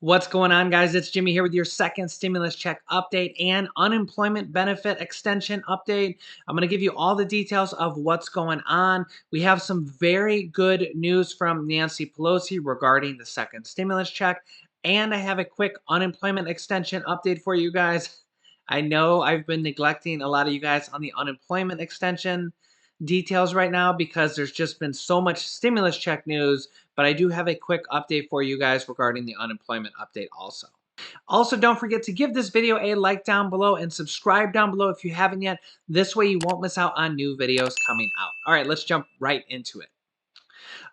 What's going on, guys? It's Jimmy here with your second stimulus check update and unemployment benefit extension update. I'm going to give you all the details of what's going on. We have some very good news from Nancy Pelosi regarding the second stimulus check, and I have a quick unemployment extension update for you guys. I know I've been neglecting a lot of you guys on the unemployment extension details right now because there's just been so much stimulus check news, but I do have a quick update for you guys regarding the unemployment update also. Also, don't forget to give this video a like down below and subscribe down below if you haven't yet. This way you won't miss out on new videos coming out. All right, let's jump right into it.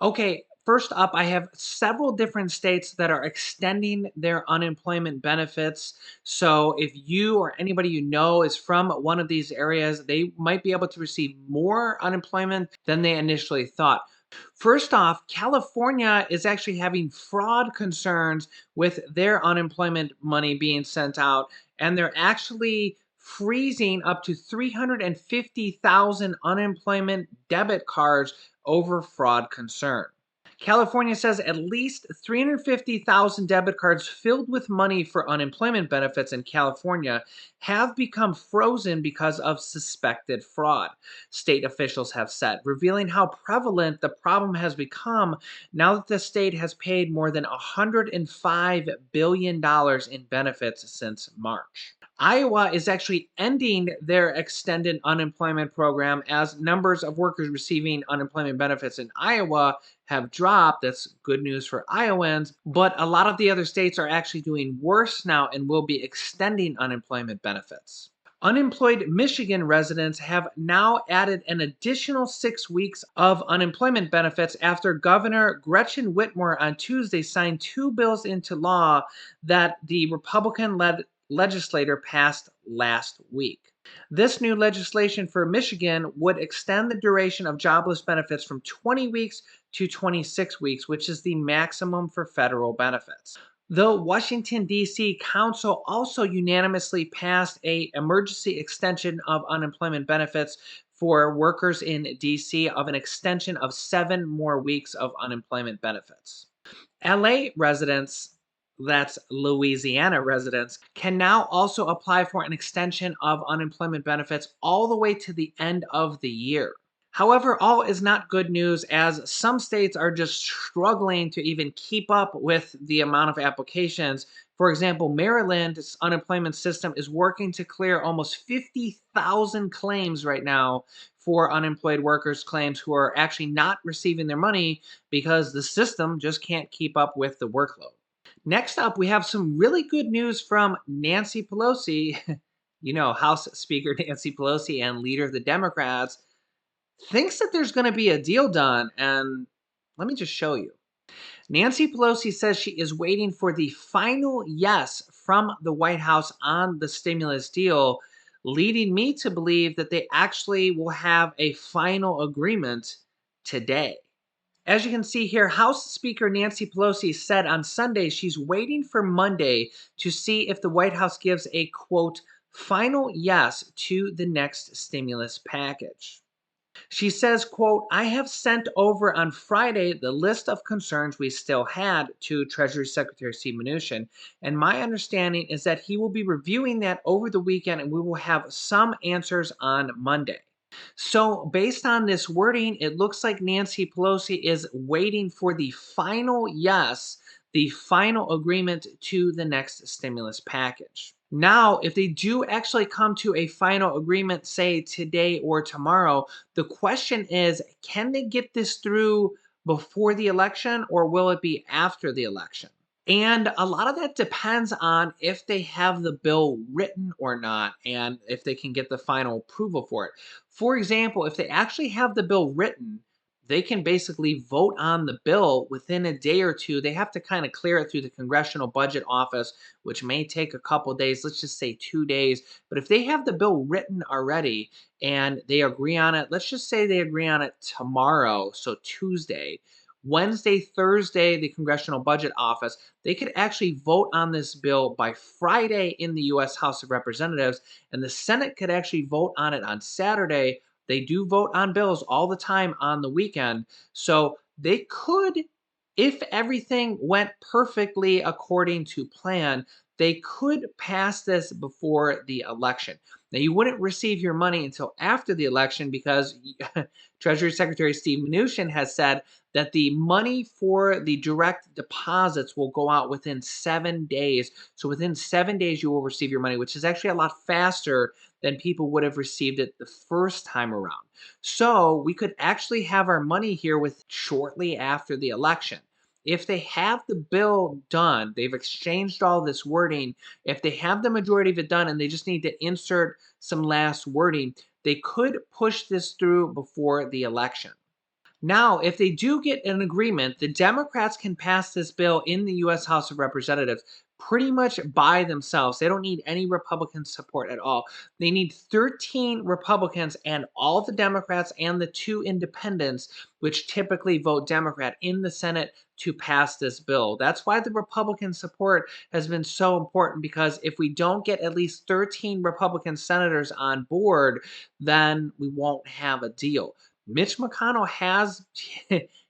Okay, first up, I have several different states that are extending their unemployment benefits. So if you or anybody you know is from one of these areas, they might be able to receive more unemployment than they initially thought. First off, California is actually having fraud concerns with their unemployment money being sent out, and they're actually freezing up to 350,000 unemployment debit cards over fraud concern. California says at least 350,000 debit cards filled with money for unemployment benefits in California have become frozen because of suspected fraud, state officials have said, revealing how prevalent the problem has become now that the state has paid more than $105 billion in benefits since March. Iowa is actually ending their extended unemployment program as numbers of workers receiving unemployment benefits in Iowa have dropped. That's good news for Iowans, but a lot of the other states are actually doing worse now and will be extending unemployment benefits. Unemployed Michigan residents have now added an additional 6 weeks of unemployment benefits after Governor Gretchen Whitmer on Tuesday signed two bills into law that the Republican-led legislator passed last week. This new legislation for Michigan would extend the duration of jobless benefits from 20 weeks to 26 weeks, which is the maximum for federal benefits. The Washington, D.C. Council also unanimously passed an emergency extension of unemployment benefits for workers in D.C. of an extension of 7 more weeks of unemployment benefits. LA residents, that's Louisiana residents, can now also apply for an extension of unemployment benefits all the way to the end of the year. However, all is not good news as some states are just struggling to even keep up with the amount of applications. For example, Maryland's unemployment system is working to clear almost 50,000 claims right now for unemployed workers' claims who are actually not receiving their money because the system just can't keep up with the workload. Next up, we have some really good news from Nancy Pelosi. House Speaker Nancy Pelosi and leader of the Democrats thinks that there's going to be a deal done. And let me just show you. Nancy Pelosi says she is waiting for the final yes from the White House on the stimulus deal, leading me to believe that they actually will have a final agreement today. As you can see here, House Speaker Nancy Pelosi said on Sunday she's waiting for Monday to see if the White House gives a, quote, final yes to the next stimulus package. She says, quote, I have sent over on Friday the list of concerns we still had to Treasury Secretary Steve Mnuchin, and my understanding is that he will be reviewing that over the weekend and we will have some answers on Monday. So based on this wording, it looks like Nancy Pelosi is waiting for the final yes, the final agreement to the next stimulus package. Now, if they do actually come to a final agreement, say today or tomorrow, the question is, can they get this through before the election or will it be after the election? And a lot of that depends on if they have the bill written or not and if they can get the final approval for it. For example, if they actually have the bill written, they can basically vote on the bill within a day or two. They have to kind of clear it through the Congressional Budget Office, which may take a couple days, let's just say 2 days. But if they have the bill written already and they agree on it, let's just say they agree on it tomorrow, so Tuesday. Wednesday, Thursday, the Congressional Budget Office, they could actually vote on this bill by Friday in the U.S. House of Representatives, and the Senate could actually vote on it on Saturday. They do vote on bills all the time on the weekend, so they could if everything went perfectly according to plan, they could pass this before the election. Now, you wouldn't receive your money until after the election because Treasury Secretary Steve Mnuchin has said that the money for the direct deposits will go out within 7 days. So within 7 days, you will receive your money, which is actually a lot faster than people would have received it the first time around. So we could actually have our money here with shortly after the election. If they have the bill done, they've exchanged all this wording. If they have the majority of it done and they just need to insert some last wording, they could push this through before the election. Now, if they do get an agreement, the Democrats can pass this bill in the U.S. House of Representatives pretty much by themselves. They don't need any Republican support at all. They need 13 Republicans and all the Democrats and the 2 independents, which typically vote Democrat, in the Senate to pass this bill. That's why the Republican support has been so important, because if we don't get at least 13 Republican senators on board, then we won't have a deal. Mitch McConnell has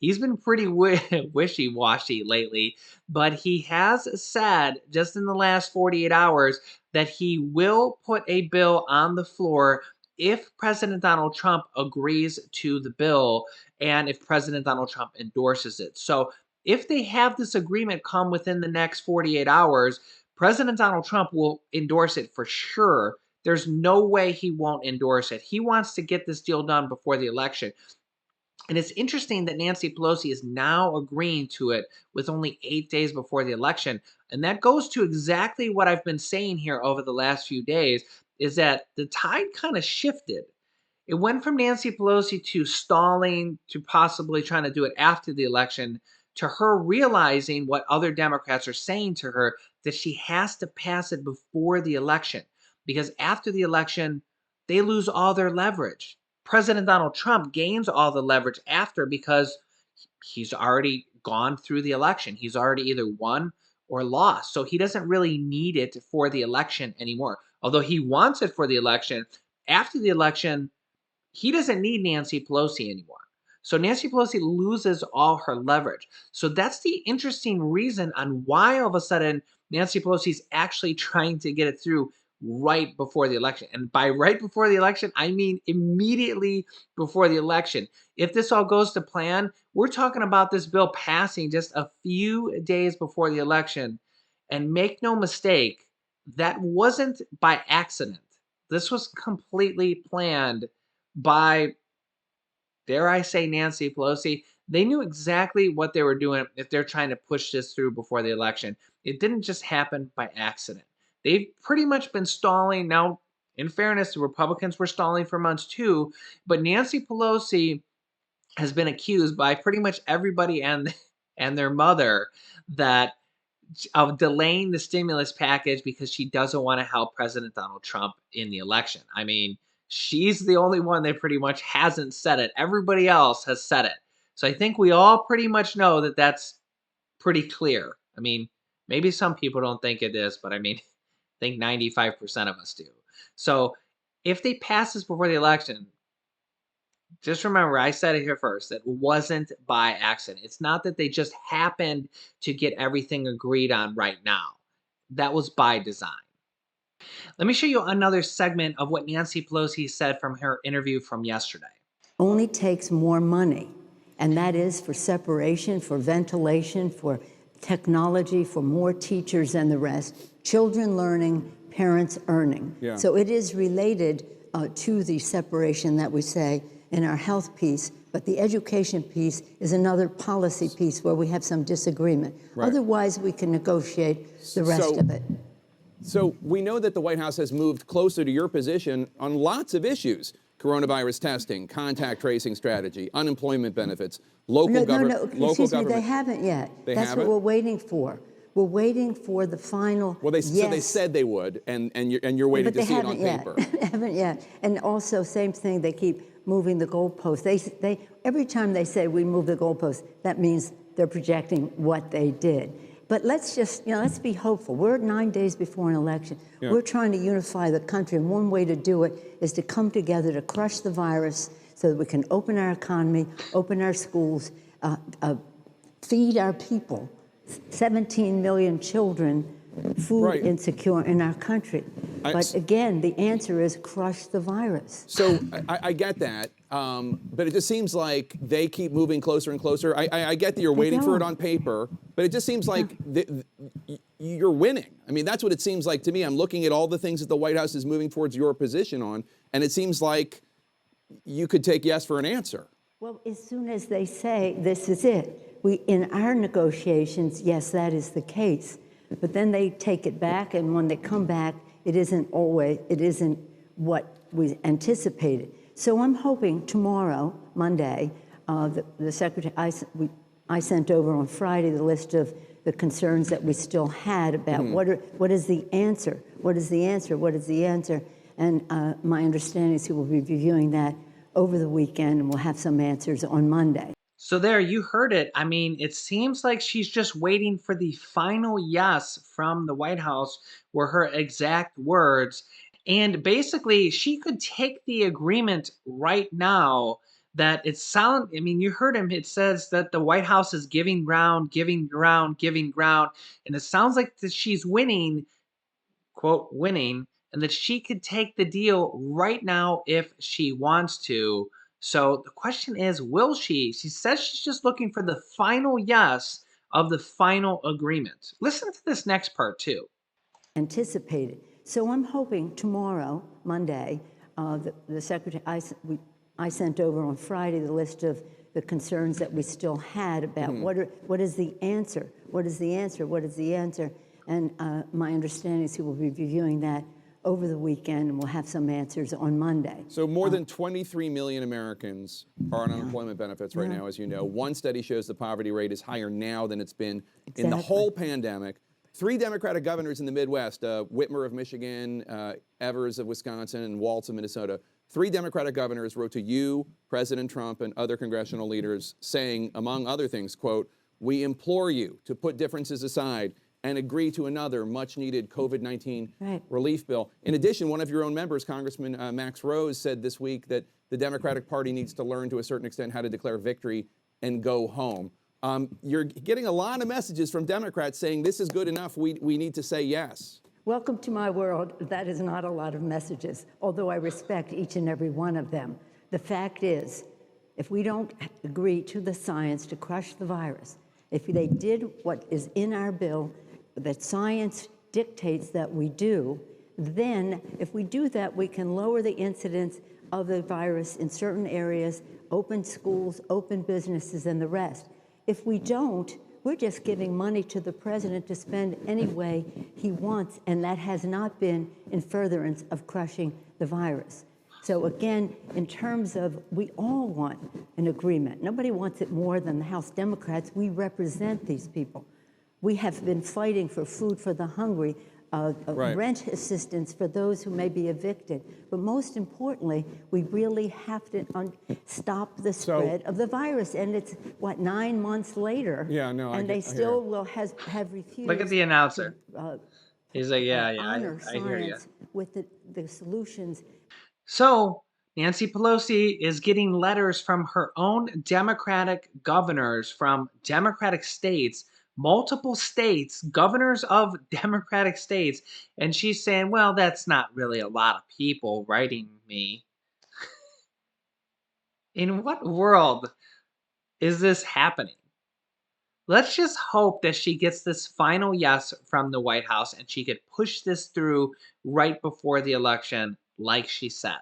he's been pretty wishy-washy lately, but he has said just in the last 48 hours that he will put a bill on the floor if President Donald Trump agrees to the bill and if President Donald Trump endorses it. So if they have this agreement come within the next 48 hours, President Donald Trump will endorse it for sure. There's no way he won't endorse it. He wants to get this deal done before the election. And it's interesting that Nancy Pelosi is now agreeing to it with only 8 days before the election. And that goes to exactly what I've been saying here over the last few days, is that the tide kind of shifted. It went from Nancy Pelosi to stalling to possibly trying to do it after the election to her realizing what other Democrats are saying to her, that she has to pass it before the election, because after the election, they lose all their leverage. President Donald Trump gains all the leverage after because he's already gone through the election. He's already either won or lost. So he doesn't really need it for the election anymore. Although he wants it for the election, after the election, he doesn't need Nancy Pelosi anymore. So Nancy Pelosi loses all her leverage. So that's the interesting reason on why all of a sudden Nancy Pelosi's actually trying to get it through right before the election. And by right before the election, I mean immediately before the election. If this all goes to plan, we're talking about this bill passing just a few days before the election. And make no mistake, that wasn't by accident. This was completely planned by, dare I say, Nancy Pelosi. They knew exactly what they were doing if they're trying to push this through before the election. It didn't just happen by accident. They've pretty much been stalling. Now, in fairness, the Republicans were stalling for months too, but Nancy Pelosi has been accused by pretty much everybody and their mother that of delaying the stimulus package because she doesn't want to help President Donald Trump in the election. I mean, she's the only one that pretty much hasn't said it. Everybody else has said it. So I think we all pretty much know that that's pretty clear. I mean, maybe some people don't think it is, but I mean, I think 95% of us do. So if they pass this before the election, just remember, I said it here first, that wasn't by accident. It's not that they just happened to get everything agreed on right now. That was by design. Let me show you another segment of what Nancy Pelosi said from her interview from yesterday. Only takes more money, and that is for separation, for ventilation, for technology, for more teachers and the rest. Children learning, parents earning. Yeah. So it is related to the separation that we say in our health piece, but the education piece is another policy piece where we have some disagreement. Right. Otherwise, we can negotiate the rest of it. So we know that the White House has moved closer to your position on lots of issues: coronavirus testing, contact tracing strategy, unemployment benefits, local government. Excuse me, they haven't yet. That's haven't? what we're waiting for. We're waiting for the final. Well, yes. So they said they would, and you're waiting to see it on paper. They haven't yet. And also, same thing. They keep moving the goalposts. They every time they say we move the goalposts, that means they're projecting what they did. But let's just, let's be hopeful. We're 9 days before an election. Yeah. We're trying to unify the country, and one way to do it is to come together to crush the virus so that we can open our economy, open our schools, feed our people, 17 million children, food Right. insecure in our country. But again, the answer is crush the virus. So I get that, but it just seems like they keep moving closer and closer. I get that you're waiting for it on paper, but it just seems like you're winning. I mean, that's what it seems like to me. I'm looking at all the things that the White House is moving towards your position on, and it seems like you could take yes for an answer. Well, as soon as they say this is it, in our negotiations, yes, that is the case. But then they take it back, and when they come back, it isn't what we anticipated. So I'm hoping tomorrow, Monday, the secretary, I sent over on Friday the list of the concerns that we still had about what is the answer, what is the answer, what is the answer, and my understanding is he will be reviewing that over the weekend, and we'll have some answers on Monday. So there, you heard it. I mean, it seems like she's just waiting for the final yes from the White House, were her exact words. And basically, she could take the agreement right now that it's sound. I mean, you heard him. It says that the White House is giving ground, giving ground, giving ground. And it sounds like that she's winning, quote, winning, and that she could take the deal right now if she wants to. So the question is, will she? She says she's just looking for the final yes of the final agreement. Listen to this next part too. Anticipated. So I'm hoping tomorrow, Monday, the secretary, I sent over on Friday the list of the concerns that we still had about what is the answer, what is the answer, what is the answer, and my understanding is he will be reviewing that over the weekend, and we'll have some answers on Monday. So more than 23 million Americans are on unemployment benefits right now, as you know. One study shows the poverty rate is higher now than it's been in the whole pandemic. 3 Democratic governors in the Midwest, Whitmer of Michigan, Evers of Wisconsin, and Walz of Minnesota, 3 Democratic governors wrote to you, President Trump, and other congressional leaders saying, among other things, quote, "We implore you to put differences aside and agree to another much-needed COVID-19 relief bill." In addition, one of your own members, Congressman Max Rose, said this week that the Democratic Party needs to learn to a certain extent how to declare victory and go home. You're getting a lot of messages from Democrats saying this is good enough, we need to say yes. Welcome to my world. That is not a lot of messages, although I respect each and every one of them. The fact is, if we don't agree to the science to crush the virus, if they did what is in our bill, that science dictates that we do, then if we do that, we can lower the incidence of the virus in certain areas, open schools, open businesses, and the rest. If we don't, we're just giving money to the president to spend any way he wants, and that has not been in furtherance of crushing the virus. So again, in terms of, we all want an agreement. Nobody wants it more than the House Democrats. We represent these people. We have been fighting for food for the hungry, rent assistance for those who may be evicted. But most importantly, we really have to stop the spread of the virus. And it's, what, 9 months later? Yeah, no, and they still will have refused. Look at the announcer. He's like, yeah, honor I hear you. science with the solutions. So Nancy Pelosi is getting letters from her own Democratic governors from Democratic states, multiple states, governors of Democratic states, and she's saying, well, that's not really a lot of people writing me. In what world is this happening? Let's just hope that she gets this final yes from the White House and she could push this through right before the election, like she said.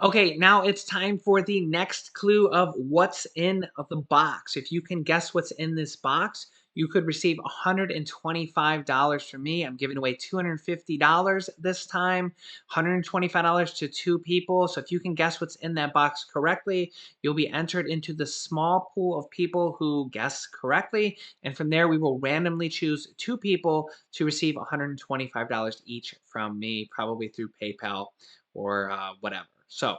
Okay, now it's time for the next clue of what's in the box. If you can guess what's in this box, you could receive $125 from me. I'm giving away $250 this time, $125 to 2 people. So if you can guess what's in that box correctly, you'll be entered into the small pool of people who guess correctly. And from there, we will randomly choose 2 people to receive $125 each from me, probably through PayPal or whatever. So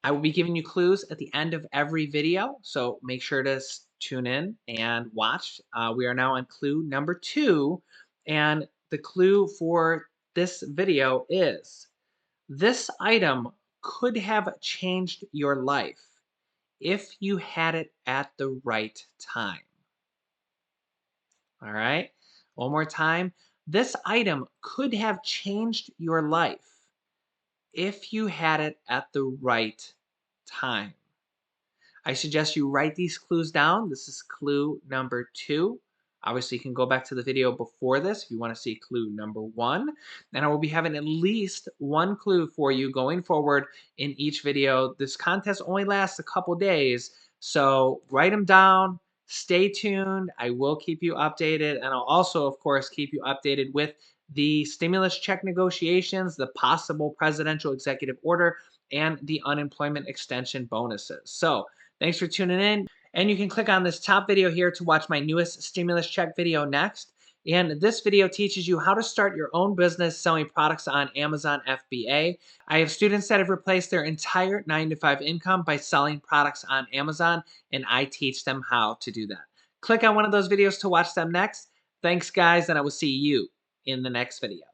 I will be giving you clues at the end of every video, so make sure to tune in and watch. We are now on clue number 2, and the clue for this video is, this item could have changed your life. if you had it at the right time. All right. One more time. This item could have changed your life if you had it at the right time. I suggest you write these clues down. This is clue number 2. Obviously, you can go back to the video before this if you want to see clue number 1. And I will be having at least one clue for you going forward in each video. This contest only lasts a couple days, so write them down. Stay tuned. I will keep you updated, and I'll also, of course, keep you updated with the stimulus check negotiations, the possible presidential executive order, and the unemployment extension bonuses. So, thanks for tuning in. And you can click on this top video here to watch my newest stimulus check video next. And this video teaches you how to start your own business selling products on Amazon FBA. I have students that have replaced their entire 9-to-5 income by selling products on Amazon, and I teach them how to do that. Click on one of those videos to watch them next. Thanks, guys, and I will see you in the next video.